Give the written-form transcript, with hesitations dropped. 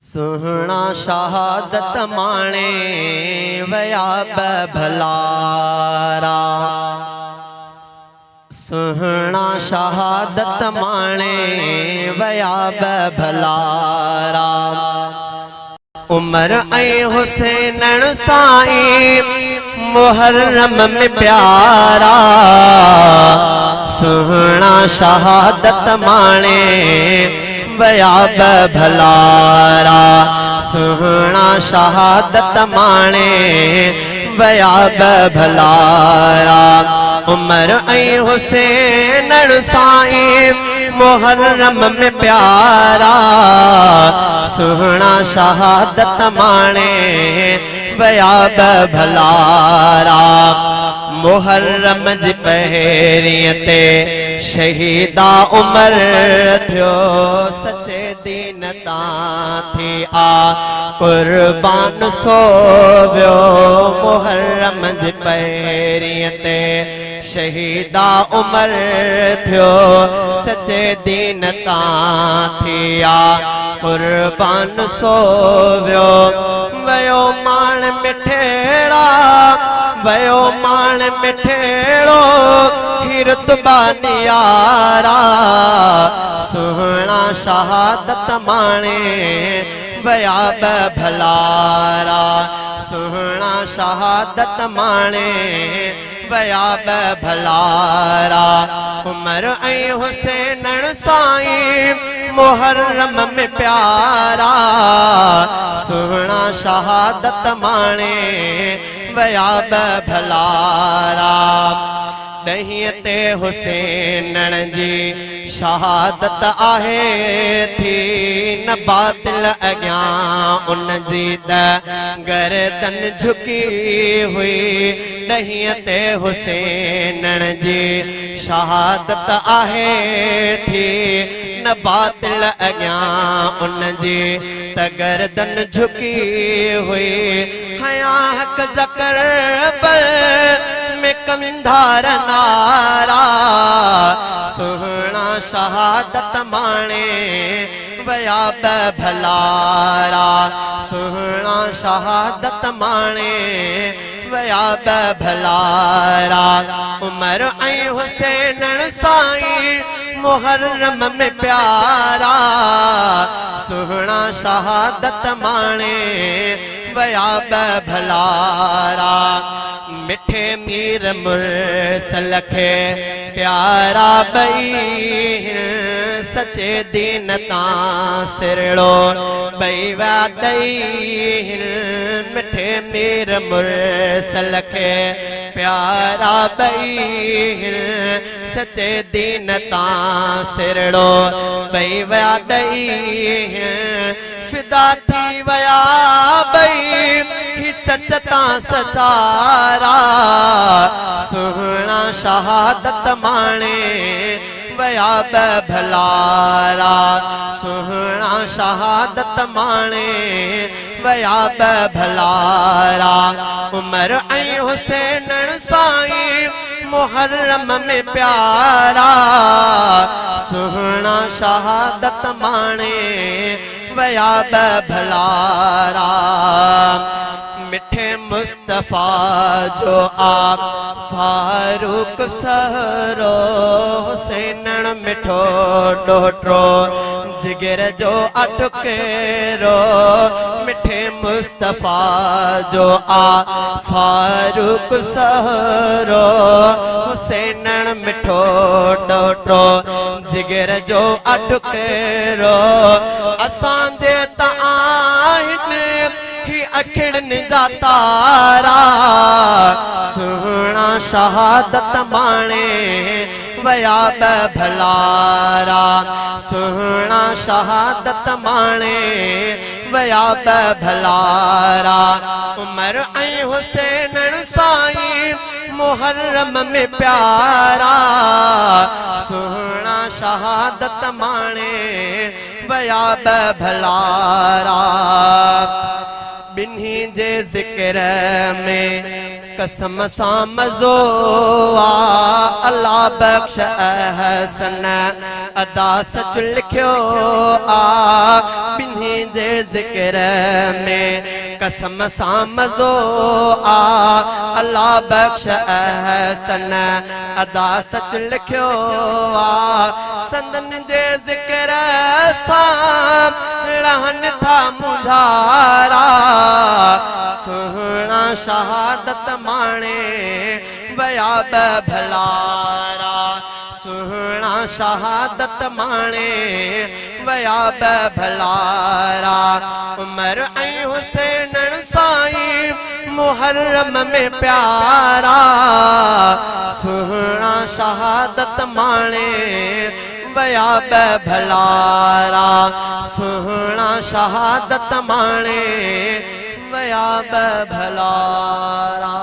सुहना शहादत माणे वया भलारा। सुहना शहादत माणे वया भलारा। उमर ऐं हुसैन साईं मुहर्रम में प्यारा। सुहना शहादत माणे वया भलारा। सुहना शहादत माणे वया भलारा। उमर ऐं हुसैन साईं मुहर्रम में प्यारा। सुहना शहादत माणे वया भलारा। मुहर्रम जी पहिरीं ते शहीदा उमर थियो। सचे दीन तां थी आ कुर्बान सो वियो। मुहर्रम जी पहिरीं ते शहीदा उमर थियो। सचे दीन तां थी आ कुर्बान सो वियो। वयो माण मिठेड़ा वयो माण मिठेड़ो हिरतबा नियारा। सुहना शहादत माणे वया भलारा। सुहना शहादत माणे वया भलारा। उमर ऐं हुसैन साईं मुहर्रम में प्यारा। सुहना शहादत माणे वया भलारा। दहीअ ते हुसैन जी शहादत आहे थी। न बातिल अॻियां उन जी त गर्दन झुकी हुई। दहीअ ते हुसैन जी शहादत आहे थी। न बातिल अॻियां उन जी त गर्दन झुकी हुई। हया हक ज़कर में कंधार नारा। सुहना शहादत माणे वया भलारा। सुहना शहादत माणे वया भलारा। उमर ऐं हुसैन साईं मुहर्रम में प्यारा। सुहना शहादत माणे वया भलारा। मिठे मीर मुरसल खे प्यारा बई। सचे दीन तां सिरड़ो बई वाडई। मिठे मीर मुरसल खे प्यारा बई। सचे दीन तां सिरड़ो बई वाडई। फिदा थी वया बई सच तां सचारा। सुहना शहादत माणे वया भलारा। सुहना शहादत माणे वया भलारा। उमर ऐं हुसैन साईं मुहर्रम में प्यारा। सुहना शहादत माणे वया भलारा। मिठे मुस्तफा जो आप फारूक सहरो। हुसैन मिठो डोटरो जिगर जो अटकेरो। मिठे मुस्तफा जो आप फारूक सहरो। हुसैन मिठो डोटरो जिगर जो अटकेरो। असांजे त आहिनि ही अखिड़न जा तारा। सुहना शहादत माणे वया भलारा। सुहना शहादत माणे वया भलारा। उमर ऐं हुसैन साईं मुहर्रम में प्यारा। सुहना शहादत माणे वया भलारा। बिन्ही जे ज़िक्र में कसम सा मज़ो आ अल्लाह बख्श अहसन अदा सच लिखियो आ बिन्ही दे ज़िक्र में कसम सा मज़ो आ अल्लाह बख्श अहसन अदा सच लिखियो आ संदन जे ज़िक्र सां लहन था मुझारा सुहना शहादत माणे वया भलारा सुहना शहादत माणे वया भलारा उमर ऐं हुसैन साईं मुहर्रम में प्यारा सुहना शहादत माणे वया भलारा सुहना शहादत माणे वया भलारा।